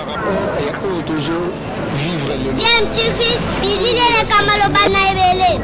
par rapport à toujours vivre le bien tufi bilile le kamalo bana ebele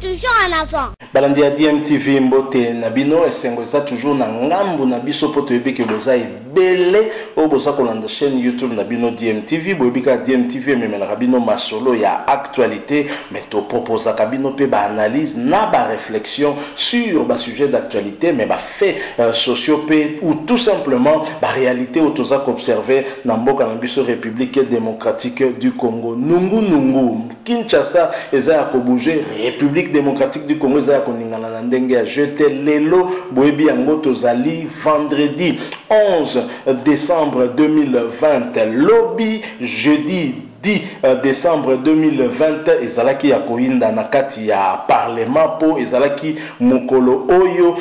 toujours en avant. Balandi ya DMTV mbote nabino esengo ça toujours na ngambu na biso poto ebeke boza ebele o boza kolanda chaîne YouTube nabino DMTV boyebika DMTV memela kabino masolo ya actualité mais to proposa kabino pe ba analyse na ba réflexion sur ba sujet d'actualité mais ba fait sociaux pe ou tout simplement ba réalité o toza observer na mboka na biso République démocratique du Congo nungu Kinshasa eza ko bouger République démocratique du Congo eza koningana na ndenge ya jeté lelo boyebi yango tozali vendredi 11 décembre 2020 lobby jeudi 10 décembre 2020 ezalaki ya koinda na kati ya parlement po ezalaki mokolo oyo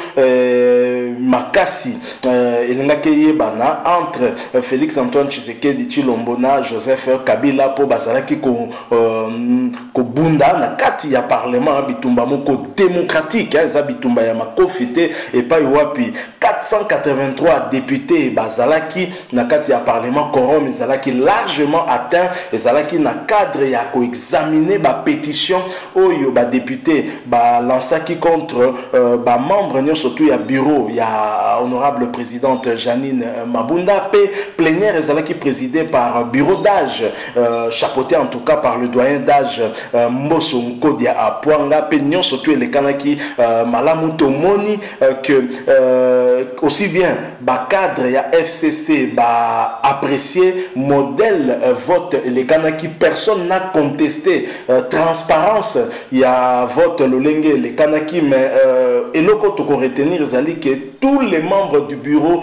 makasi elengaki yebana entre Félix Antoine Tshisekedi Tshilombo na Joseph Kabila po bazalaki ko bunda na kati ya parlement bitumba moko démocratique eza bitumba ya makofite et pas wapi 483 députés bazalaki na kati ya parlement quorum ezalaki largement atteint ezalaki na cadre ya ko examiner ba pétition oyo ba député ba lancaki contre ba membre nyo surtout ya bureau ya honorable présidente Janine Mabunda pe plénière ezalaki présidé par bureau d'âge chapeauté en tout cas par le doyen d'âge Mboso Nkodia Apwanga pe nyo surtout elekanaki malamu tomoni que aussi bien ba cadre ya FCC ba apprécier modèle vote les kanaki personne n'a contesté transparence ya vote lolenge les kanaki mais eloko to ko retenir zali que tous les membres du bureau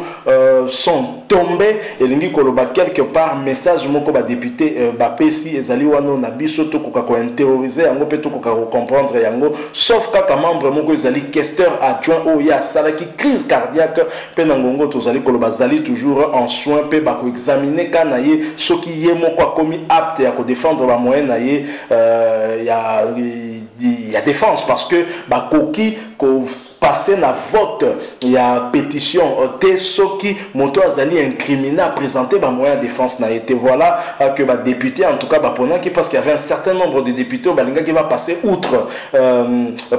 sont tombés et lingi koloba quelque part message moko ba député ba pesi ezali wano na biso to ko intérioriser yango pe to ko comprendre yango sauf kaka membre moko ezali questeur adjoint o ya salaki crise cardiaque pe nangongo to zali koloba zali toujours en soin pe ba ko examiner kana ye soki ye moko akomi apte à défendre la moyenne il y a défense parce que bah koki ko passer na vote il y a pétition te soki moto azali incriminé à présenter ba moyen de défense na été voilà que bah député en tout cas bah pendant qui parce qu'il y avait un certain nombre de députés au balinga qui va passer outre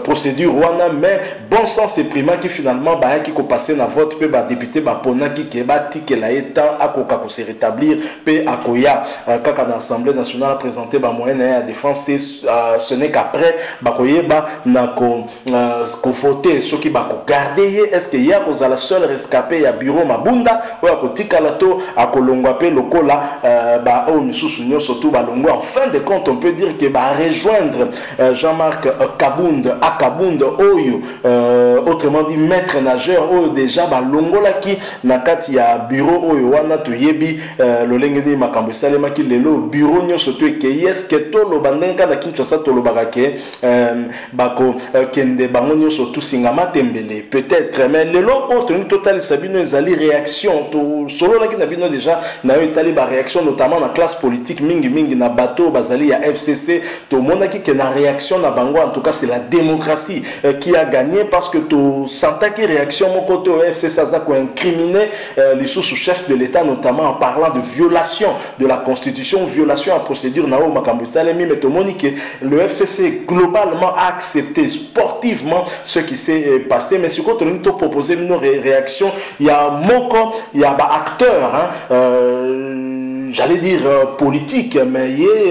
procédure wana mais bon sens c'est prima qui finalement bah qui ko passer na vote pe bah député bah pendant qui ba tike la état akoka ko se rétablir pe akoya kaka dans l'Assemblée nationale présenté ba moyen de défense ce n'est qu'après ba koyeba na ko voter ceux qui ba ko garder est-ce qu'il y a cause à la seule rescapé ya bureau Mabunda ou à kotika lato a kolongwa pe lokola ba o misusu nyo surtout ba longwa en fin de compte on peut dire que ba rejoindre Jean-Marc Kabund Akabund oyo autrement dit maître nageur oyo déjà ba longola ki na kati ya bureau oyo wana to yebi lolenge ni makambo salema ki lelo bureau nyo surtout que est-ce que to lo bandenga na Kinshasa to lo barake bako kende bango nyo surtout singama tembele peut-être mais lelo autre ni total sabino ezali réaction to solo la ki na bino déjà na yo tali ba réaction notamment na classe politique mingi na bateau bazali ya FCC to monaki que na réaction na bango en tout cas c'est la démocratie qui a gagné parce que to sentaki réaction mon côté au FCC ça ko incriminer les sous-chefs de l'État notamment en parlant de violation de la constitution violation à procédure na o makambo salemi mais to monique le FCC globalement a accepté sportivement ce qui s'est passé mais ce qu'on te proposer une réaction il y a moko il y a ba acteur j'allais dire politique mais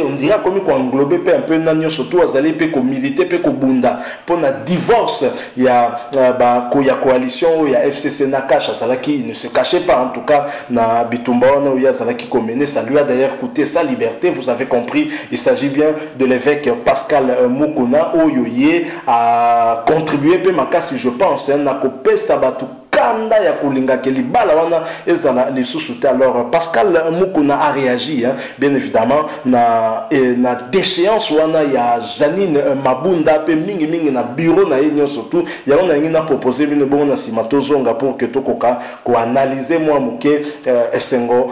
on dirait comme qu'on englobe un peu nanyo surtout azali pe ko militer pe ko bunda pour na divorce il y a ba ko ya coalition il y a FCC na cache azalaki il ne se cachait pas en tout cas na bitumba on il y a azalaki ko mener ça lui a d'ailleurs coûté sa liberté vous avez compris il s'agit bien de l'évêque Pascal Mukuna oyoye a contribué pe makasi je pense na ko pesta batu kanda ya kulinga kelibala wana ezala lisusu te. Alors Pascal Mukuna a réagi bien évidemment na déchéance wana ya Janine Mabunda pe mingi na bureau na yenyo surtout ya on a ngina proposer bino bon na simatozonga pour que tokoka ko analyser moi muke esengo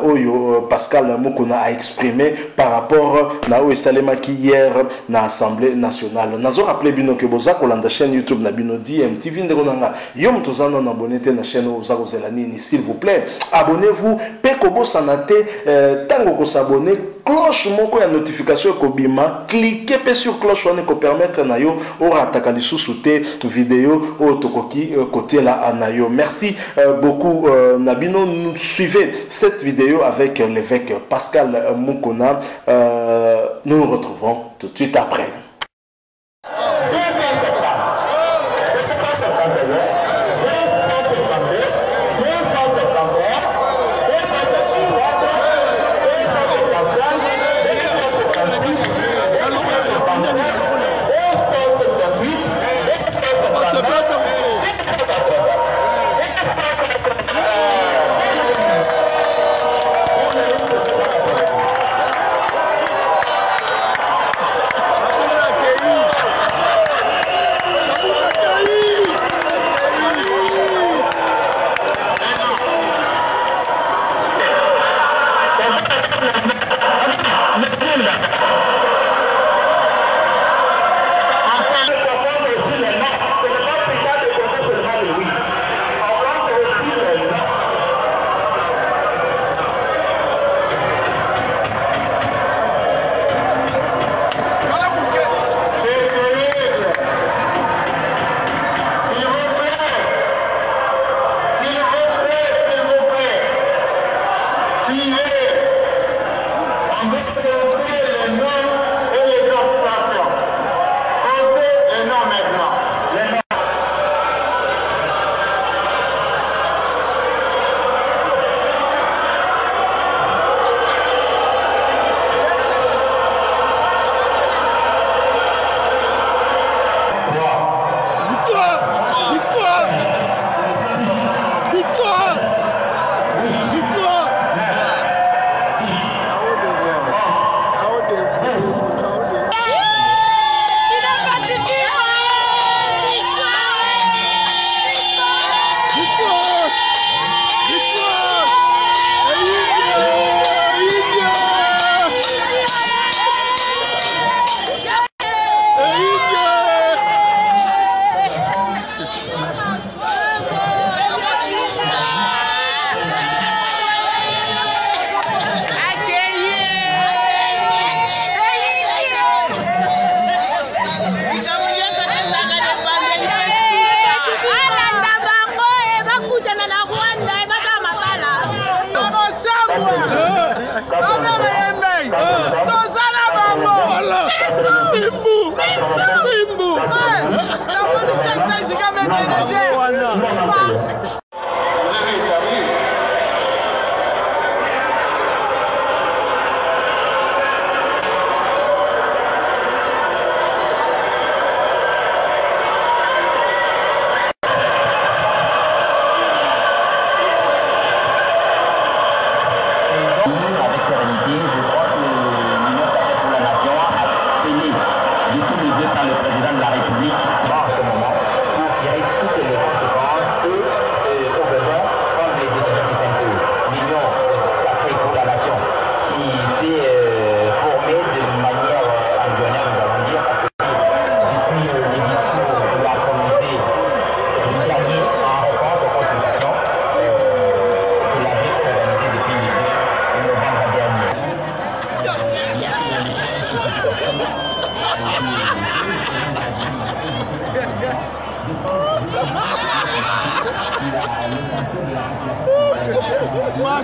oyo Pascal Mukuna a exprimé par rapport na o esalema ki hier na Assemblée nationale. Nazo rappeler bino que boza ko landa chaîne YouTube na bino DMTV ndeko nanga yo mtozana na abonné na chaîne oza ko zelanini s'il vous plaît abonnez-vous pe ko bosana te tango ko s'abonner cloche moko ya notification ko bima cliquez pe sur cloche wana ko permettre na yo ora ataka lisusu te vidéo o tokoki côté là na yo. Merci beaucoup Nabino, nous suivez cette vidéo avec l'évêque Pascal Mukuna. Nous nous retrouvons tout de suite après.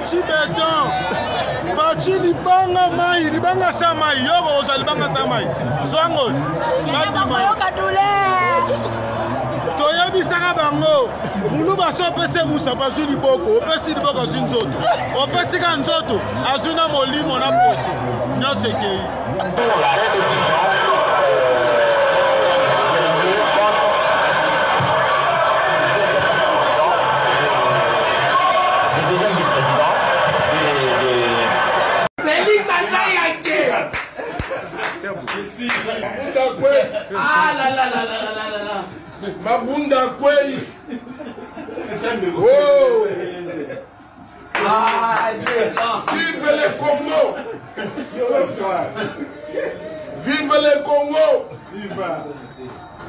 Fachi beton, Fachi libanga mai, libanga samai, yoko osa libanga samai, zongo, toya bisaka bango, mulu baso pese musa pasu liboko, opesi liboko zinzoto, opesi kanzoto, azuna molimo na poso, nyose kei. Mabunda Kwei. Oh. Vive le Congo. Vive le Congo.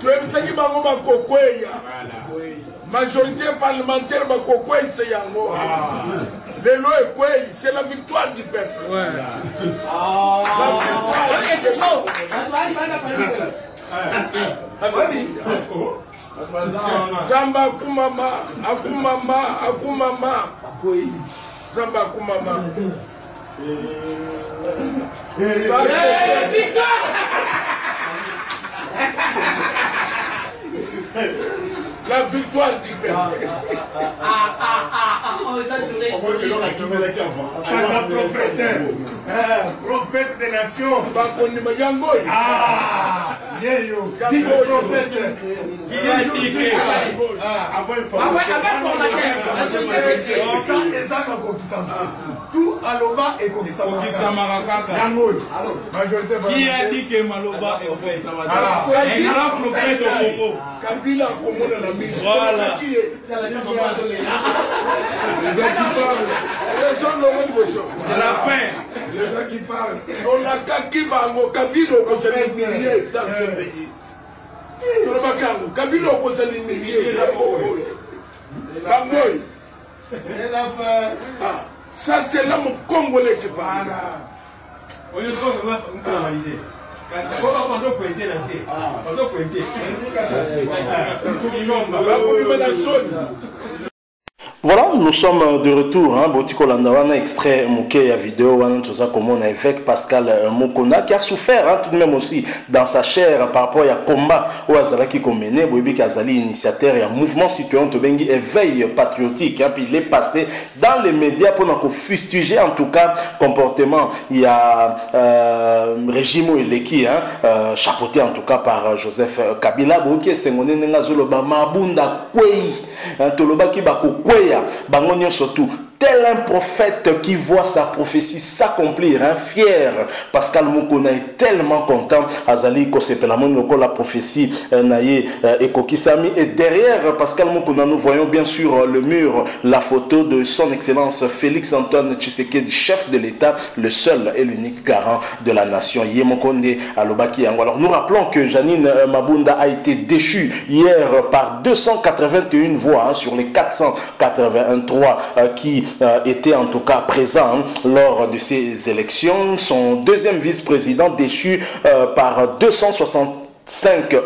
Tu es ce qui m'a dit majorité parlementaire m'a dit c'est yango. Le loi est quoi? C'est la victoire du peuple. Zamba Akumama, Akumama, Akumama. Zamba Akumama. La victoire du peuple. Prophète des nations. Tout Aloba est comme ça. Qui a dit que Maloba est comme ça? Un grand prophète au Congo. Kabila Congo dans la mise. Voilà. Qui est le gars qui parle. C'est la fin. Le gars qui parle. On a qui parle. Kabila au conseil millier dans ce pays. Kabila au conseil millier. Bangoy. C'est la fin. Ça, c'est l'homme congolais qui parle. On est trop normalisé. Voilà, nous sommes de retour. Botiko Landawana, extrait Mouké à vidéo, tout ça comme on a avec Pascal Mokona qui a souffert tout de même aussi dans sa chair par rapport à combat où Azala qui mené, Boibi Kazali initiateur et un mouvement citoyen Tobengi éveil patriotique. Puis il est passé dans les médias pour nous fustiger en tout cas comportement. Il y a régime Eleki, chapeauté en tout cas par Joseph Kabila, Boki Sengone Nengazoloba Mabunda Kwei, Toloba Kibako Kwei. Bangonio surtout tel un prophète qui voit sa prophétie s'accomplir, fier. Pascal Mokona est tellement content. Azali Kosepelamon loko la prophétie naye ekokisami. Et derrière Pascal Mokona, nous voyons bien sûr le mur la photo de son excellence Félix Antoine Tshisekedi, chef de l'État, le seul et l'unique garant de la nation. Yemokonde Alobaki Yango. Alors nous rappelons que Janine Mabunda a été déchue hier par 281 voix sur les 483 qui était en tout cas présent lors de ces élections. Son deuxième vice-président déchu par 265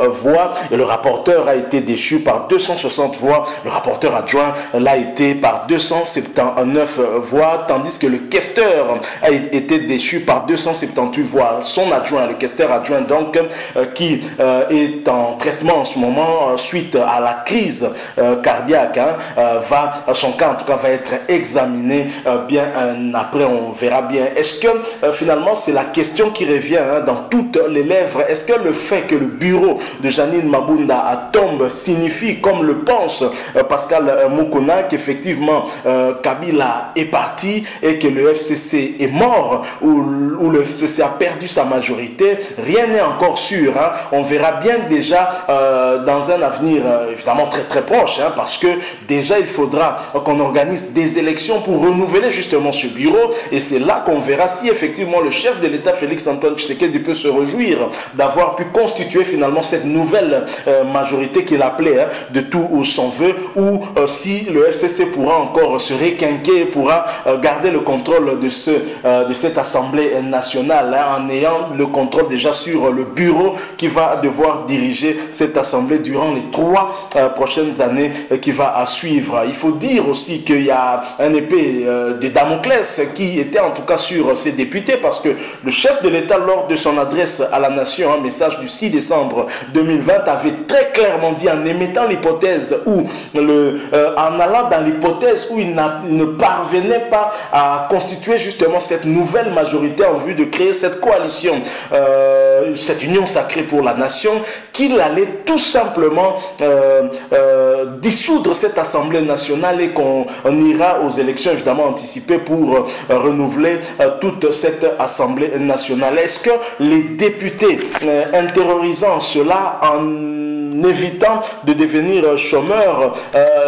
voix et le rapporteur a été déchu par 260 voix. Le rapporteur adjoint l'a été par 279 voix, tandis que le questeur a été déchu par 278 voix. Son adjoint, le questeur adjoint donc, qui est en traitement en ce moment suite à la crise cardiaque, son cas en tout cas va être examiné bien après, on verra bien. Est-ce que finalement c'est la question qui revient dans toutes les lèvres? Est-ce que le fait que le bureau de Janine Mabunda à tombe signifie, comme le pense Pascal Mokona, qu'effectivement Kabila est parti et que le FCC est mort, ou le FCC a perdu sa majorité? Rien n'est encore sûr. On verra bien déjà dans un avenir évidemment très très proche, parce que déjà il faudra qu'on organise des élections pour renouveler justement ce bureau, et c'est là qu'on verra si effectivement le chef de l'État Félix Antoine Tshisekedi peut se réjouir d'avoir pu constituer finalement cette nouvelle majorité qu'il appelait de tout son vœu, ou si le FCC pourra encore se requinquer, pourra garder le contrôle de cette Assemblée nationale, en ayant le contrôle déjà sur le bureau qui va devoir diriger cette Assemblée durant les 3 prochaines années qui va suivre. Il faut dire aussi qu'il y a un épée de Damoclès qui était en tout cas sur ces députés, parce que le chef de l'État, lors de son adresse à la nation, un message du 6 décembre 2020, avait très clairement dit, en émettant l'hypothèse ou en allant dans l'hypothèse où il ne parvenait pas à constituer justement cette nouvelle majorité en vue de créer cette coalition, cette union sacrée pour la nation, qu'il allait tout simplement dissoudre cette Assemblée nationale et qu'on ira aux élections évidemment anticipées pour renouveler toute cette Assemblée nationale. Est-ce que les députés intériorisant cela en évitant de devenir chômeurs,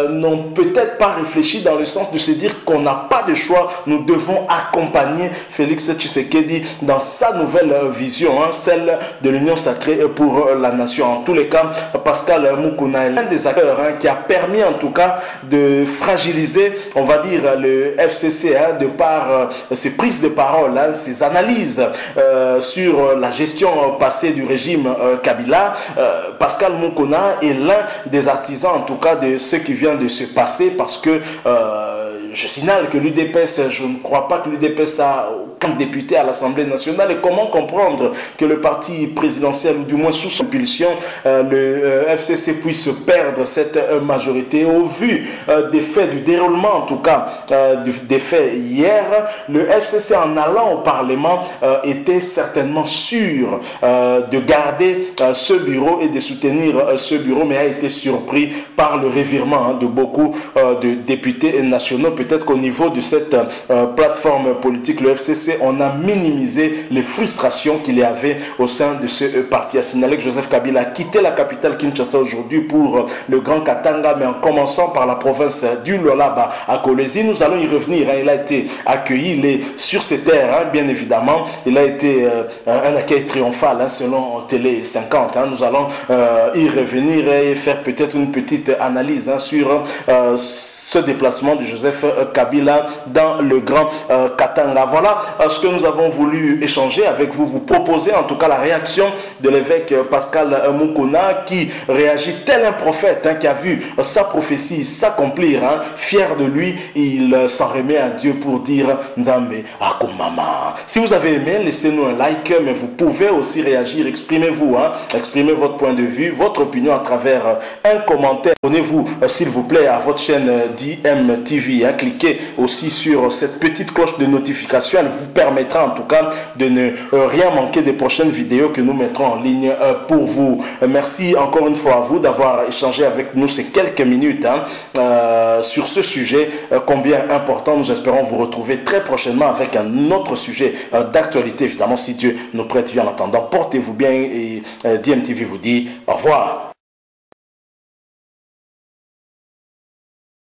n'ont peut-être pas réfléchi dans le sens de se dire qu'on n'a pas de choix. Nous devons accompagner Félix Tshisekedi dans sa nouvelle vision, celle de l'Union sacrée pour la nation. En tous les cas, Pascal Moukouna est l'un des acteurs qui a permis en tout cas de fragiliser, on va dire, le FCC de par ses prises de parole, ses analyses sur la gestion passée du régime Kabila. Pascal Moukouna est l'un des artisans en tout cas de ce qui vient de se passer, parce que je signale que l'UDPS, je ne crois pas que l'UDPS a aucun député à l'Assemblée nationale. Et comment comprendre que le parti présidentiel, ou du moins sous son impulsion, le FCC puisse perdre cette majorité? Au vu des faits, du déroulement en tout cas, des faits hier, le FCC en allant au Parlement était certainement sûr de garder ce bureau et de soutenir ce bureau, mais a été surpris par le revirement de beaucoup de députés nationaux. Peut-être qu'au niveau de cette plateforme politique, le FCC, on a minimisé les frustrations qu'il y avait au sein de ce parti. À signaler que Joseph Kabila a quitté la capitale Kinshasa aujourd'hui pour le Grand Katanga, mais en commençant par la province du Lualaba à Kolwezi. Nous allons y revenir. Il a été accueilli, il est sur ses terres, bien évidemment. Il a été un accueil triomphal, selon Télé 50. Nous allons y revenir et faire peut-être une petite analyse sur ce déplacement de Joseph Kabila dans le Grand Katanga. Voilà ce que nous avons voulu échanger avec vous, vous proposer en tout cas la réaction de l'évêque Pascal Moukouna, qui réagit tel un prophète qui a vu sa prophétie s'accomplir. Fier de lui, il s'en remet à Dieu pour dire Nzambe Akumama. Si vous avez aimé, laissez-nous un like, mais vous pouvez aussi réagir, exprimez-vous, exprimez votre point de vue, votre opinion à travers un commentaire. Abonnez-vous s'il vous plaît à votre chaîne DMTV. Cliquez aussi sur cette petite cloche de notification. Elle vous permettra en tout cas de ne rien manquer des prochaines vidéos que nous mettrons en ligne pour vous. Merci encore une fois à vous d'avoir échangé avec nous ces quelques minutes sur ce sujet combien important. Nous espérons vous retrouver très prochainement avec un autre sujet d'actualité, évidemment, si Dieu nous prête vie. En attendant, portez-vous bien et DMTV vous dit au revoir.